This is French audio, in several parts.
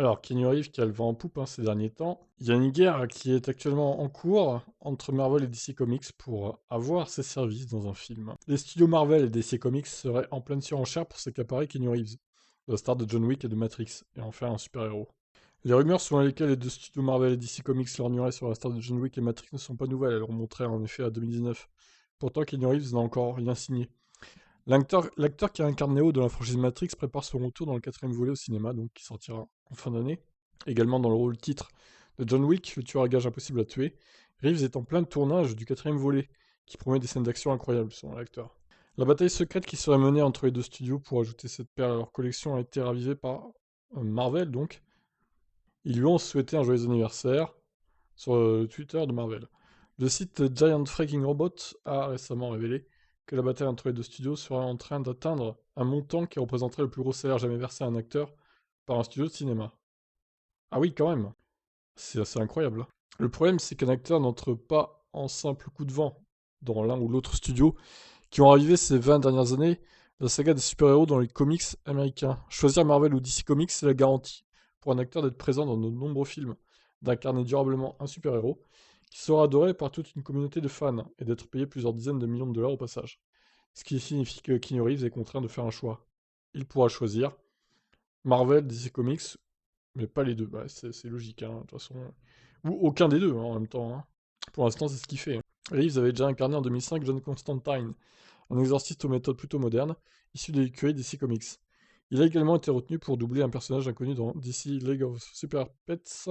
Alors, Keanu Reeves qui a le vent en poupe ces derniers temps, il y a une guerre qui est actuellement en cours entre Marvel et DC Comics pour avoir ses services dans un film. Les studios Marvel et DC Comics seraient en pleine surenchère pour s'accaparer Keanu Reeves, la star de John Wick et de Matrix, et en faire un super-héros. Les rumeurs selon lesquelles les deux studios Marvel et DC Comics lorgneraient sur la star de John Wick et Matrix ne sont pas nouvelles, elles remonteraient en effet à 2019. Pourtant, Keanu Reeves n'a encore rien signé. L'acteur qui incarne Neo dans la franchise Matrix prépare son retour dans le quatrième volet au cinéma, donc qui sortira en fin d'année. Également dans le rôle titre de John Wick, le tueur à gages impossible à tuer, Reeves est en plein tournage du quatrième volet, qui promet des scènes d'action incroyables selon l'acteur. La bataille secrète qui serait menée entre les deux studios pour ajouter cette perle à leur collection a été ravivée par Marvel, donc. Ils lui ont souhaité un joyeux anniversaire sur le Twitter de Marvel. Le site Giant Freaking Robot a récemment révélé que la bataille entre les deux studios serait en train d'atteindre un montant qui représenterait le plus gros salaire jamais versé à un acteur par un studio de cinéma. Ah oui, quand même. C'est assez incroyable. Le problème, c'est qu'un acteur n'entre pas en simple coup de vent dans l'un ou l'autre studio qui ont ravivé ces 20 dernières années la saga des super-héros dans les comics américains. Choisir Marvel ou DC Comics, c'est la garantie pour un acteur d'être présent dans de nombreux films, d'incarner durablement un super-héros qui sera adoré par toute une communauté de fans et d'être payé plusieurs dizaines de millions de dollars au passage. Ce qui signifie que Keanu Reeves est contraint de faire un choix. Il pourra choisir Marvel, DC Comics, mais pas les deux. Bah, c'est logique, hein, de toute façon. Ou aucun des deux, hein, en même temps. Hein. Pour l'instant, c'est ce qu'il fait. Hein. Reeves avait déjà incarné en 2005 John Constantine, un exorciste aux méthodes plutôt modernes, issu de l'écurie DC Comics. Il a également été retenu pour doubler un personnage inconnu dans DC League of Super Pets.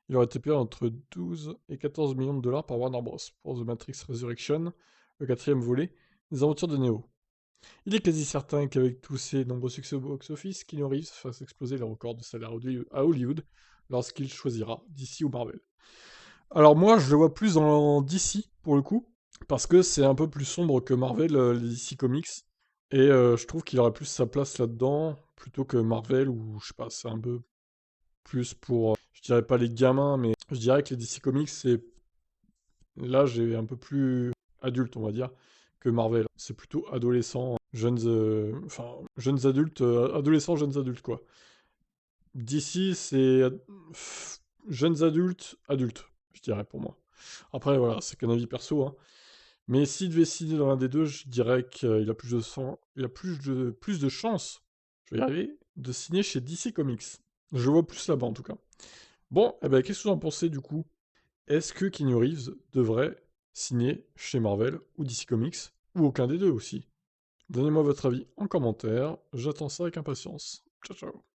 Il aurait été payé entre 12 et 14 millions de dollars par Warner Bros. Pour The Matrix Resurrection, le quatrième volet, des aventures de Neo. Il est quasi certain qu'avec tous ses nombreux succès au box-office, Keanu Reeves fasse exploser les records de salaire à Hollywood lorsqu'il choisira DC ou Marvel. Alors moi, je le vois plus en DC, pour le coup, parce que c'est un peu plus sombre que Marvel, les DC Comics, et je trouve qu'il aurait plus sa place là-dedans, plutôt que Marvel, où, je sais pas, c'est un peu plus pour, je dirais pas les gamins, mais je dirais que les DC Comics, c'est l'âge est un peu plus adulte, on va dire, que Marvel. C'est plutôt adolescents, jeunes, enfin, jeunes adultes, adolescents, jeunes adultes, quoi. DC, c'est jeunes adultes, adultes, je dirais pour moi. Après, voilà, c'est qu'un avis perso, hein. Mais s'il devait signer dans l'un des deux, je dirais qu'il a plus de sang, il a plus de chances, je vais y arriver, de signer chez DC Comics. Je vois plus là-bas en tout cas. Bon, eh ben, qu'est-ce que vous en pensez du coup? Est-ce que Keanu Reeves devrait signer chez Marvel ou DC Comics, ou aucun des deux aussi? Donnez-moi votre avis en commentaire, j'attends ça avec impatience. Ciao ciao.